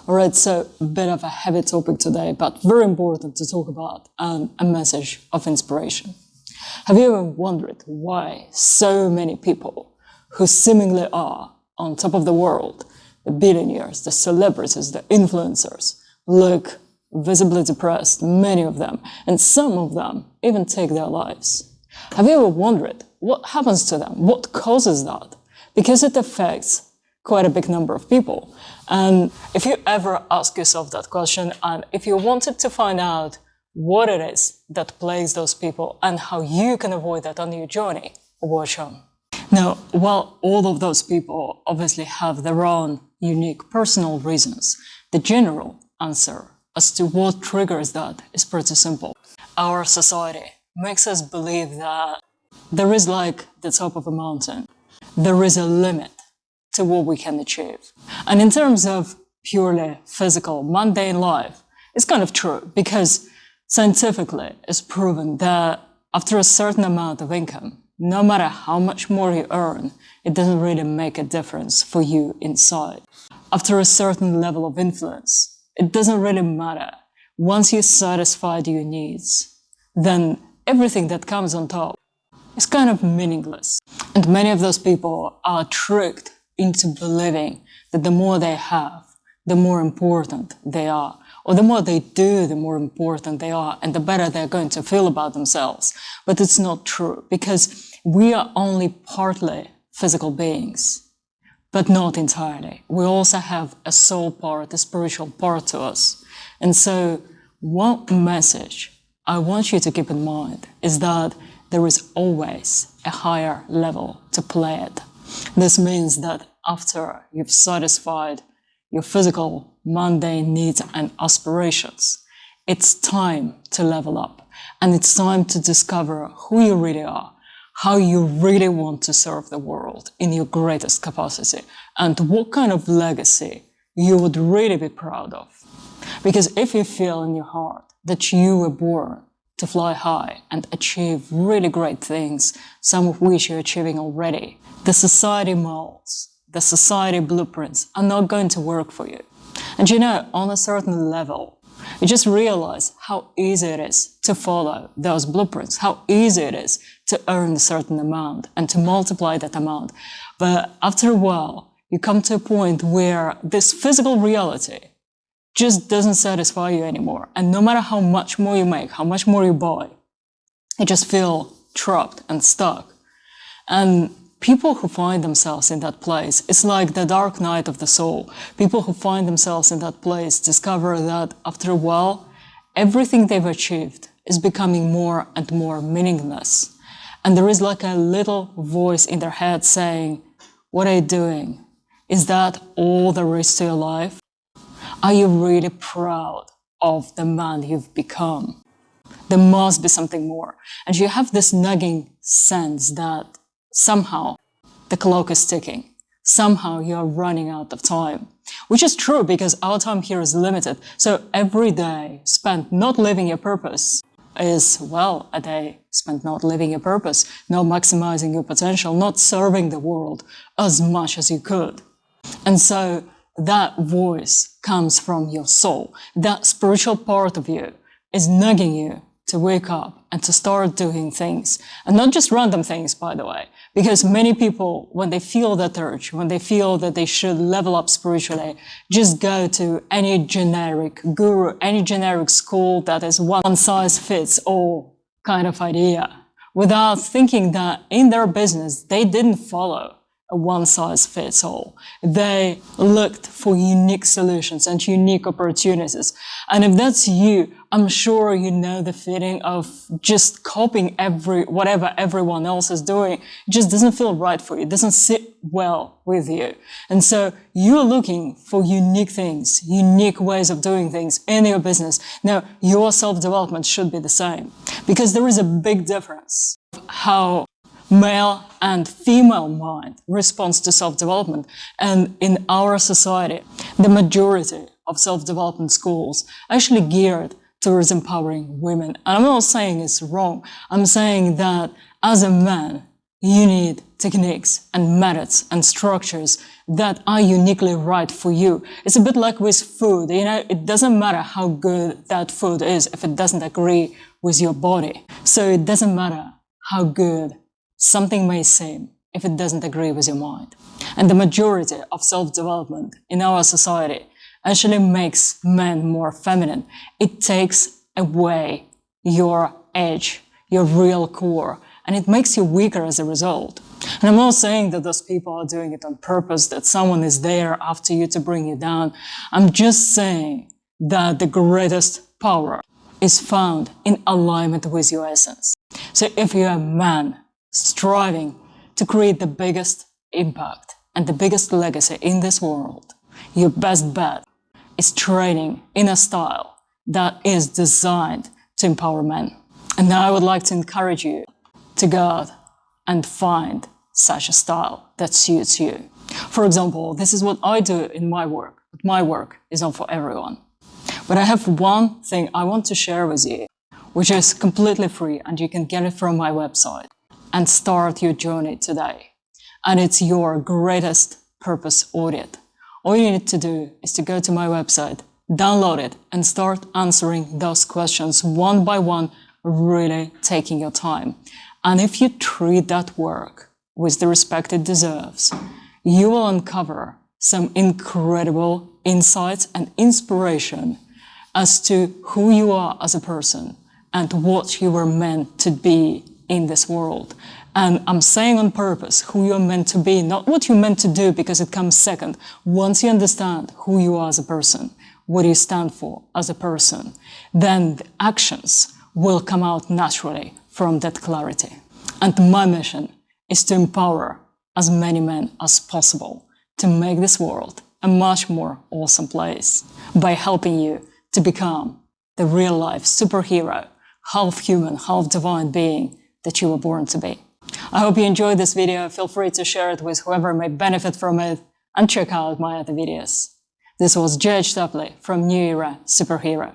All right, so a bit of a heavy topic today, but very important to talk about, and a message of inspiration. Have you ever wondered why so many people who seemingly are on top of the world, the billionaires, the celebrities, the influencers, look visibly depressed, many of them, and some of them even take their lives? Have you ever wondered what happens to them? What causes that? Because it affects quite a big number of people. And if you ever ask yourself that question, and if you wanted to find out what it is that plagues those people and how you can avoid that on your journey, watch on. Now, while all of those people obviously have their own unique personal reasons, the general answer as to what triggers that is pretty simple. Our society makes us believe that there is like the top of a mountain. There is a limit to what we can achieve. And in terms of purely physical, mundane life, it's kind of true because scientifically it's proven that after a certain amount of income, no matter how much more you earn, it doesn't really make a difference for you inside. After a certain level of influence, it doesn't really matter. Once you satisfied your needs, then everything that comes on top is kind of meaningless. And many of those people are tricked into believing that the more they have, the more important they are, or the more they do, the more important they are, and the better they're going to feel about themselves. But it's not true, because we are only partly physical beings, but not entirely. We also have a soul part, a spiritual part to us. And so one message I want you to keep in mind is that there is always a higher level to play at. This means that after you've satisfied your physical, mundane needs and aspirations, it's time to level up. And it's time to discover who you really are, how you really want to serve the world in your greatest capacity, and what kind of legacy you would really be proud of. Because if you feel in your heart that you were born to fly high and achieve really great things, some of which you're achieving already, the society molds, the society blueprints are not going to work for you. And you know, on a certain level, you just realize how easy it is to follow those blueprints, how easy it is to earn a certain amount and to multiply that amount. But after a while, you come to a point where this physical reality just doesn't satisfy you anymore. And no matter how much more you make, how much more you buy, you just feel trapped and stuck. And people who find themselves in that place, it's like the dark night of the soul. People who find themselves in that place discover that after a while, everything they've achieved is becoming more and more meaningless. And there is like a little voice in their head saying, what are you doing? Is that all there is to your life? Are you really proud of the man you've become? There must be something more. And you have this nagging sense that somehow the clock is ticking. Somehow you're running out of time. Which is true because our time here is limited. So every day spent not living your purpose is, well, a day spent not living your purpose, not maximizing your potential, not serving the world as much as you could. And so that voice comes from your soul. That spiritual part of you is nagging you to wake up and to start doing things. And not just random things, by the way. Because many people, when they feel that urge, when they feel that they should level up spiritually, just go to any generic guru, any generic school that is one size fits all kind of idea, without thinking that in their business, they didn't follow a one-size-fits-all. They looked for unique solutions and unique opportunities. And if that's you, I'm sure you know the feeling of just copying whatever everyone else is doing. It just doesn't feel right for you. It doesn't sit well with you. And so you're looking for unique things, unique ways of doing things in your business. Now, your self-development should be the same, because there is a big difference how male and female mind responds to self-development. And in our society, the majority of self-development schools are actually geared towards empowering women. And I'm not saying it's wrong. I'm saying that as a man, You need techniques and methods and structures that are uniquely right for you. It's a bit like with food. It doesn't matter how good that food is if it doesn't agree with your body. So it doesn't matter how good something may seem if it doesn't agree with your mind. And the majority of self-development in our society actually makes men more feminine. It takes away your edge, your real core, and it makes you weaker as a result. And I'm not saying that those people are doing it on purpose, that someone is there after you to bring you down. I'm just saying that the greatest power is found in alignment with your essence. So if you're a man striving to create the biggest impact and the biggest legacy in this world, your best bet is training in a style that is designed to empower men. And now I would like to encourage you to go out and find such a style that suits you. For example, this is what I do in my work, but my work is not for everyone. But I have one thing I want to share with you, which is completely free and you can get it from my website and start your journey today. And it's your greatest purpose audit. All you need to do is to go to my website, download it, and start answering those questions one by one, really taking your time. And if you treat that work with the respect it deserves, you will uncover some incredible insights and inspiration as to who you are as a person and what you were meant to be in this world. And I'm saying on purpose who you're meant to be, not what you're meant to do, because it comes second. Once you understand who you are as a person, what you stand for as a person, then the actions will come out naturally from that clarity. And my mission is to empower as many men as possible to make this world a much more awesome place by helping you to become the real life superhero, half human, half divine being that you were born to be. I hope you enjoyed this video. Feel free to share it with whoever may benefit from it and check out my other videos. This was Judge Tapley from New Era Superhero.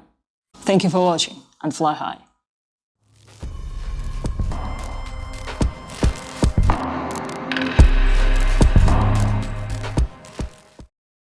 Thank you for watching and fly high.